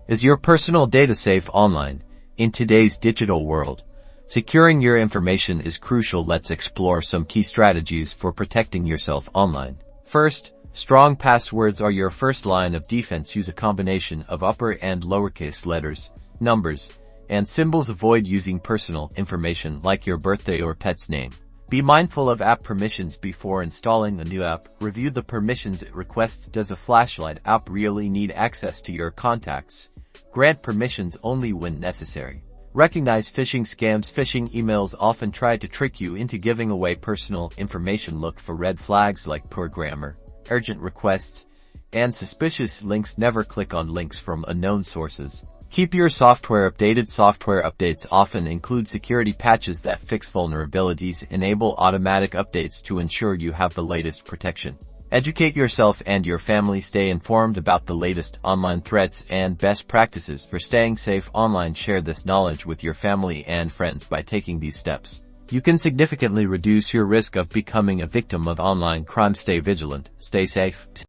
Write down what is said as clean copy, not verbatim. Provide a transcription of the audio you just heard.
Is your personal data safe online? In today's digital world, securing your information is crucial. Let's explore some key strategies for protecting yourself online. First, strong passwords are your first line of defense. Use a combination of upper and lowercase letters, numbers, and symbols. Avoid using personal information like your birthday or pet's name. Be mindful of app permissions before installing a new app. Review the permissions it requests. Does a flashlight app really need access to your contacts? Grant permissions only when necessary. Recognize phishing scams. Phishing emails often try to trick you into giving away personal information. Look for red flags like poor grammar, urgent requests, and suspicious links. Never click on links from unknown sources. Keep your software updated. Software updates often include security patches that fix vulnerabilities. Enable automatic updates to ensure you have the latest protection. Educate yourself and your family. Stay informed about the latest online threats and best practices for staying safe online. Share this knowledge with your family and friends. By taking these steps, you can significantly reduce your risk of becoming a victim of online crime. Stay vigilant, stay safe.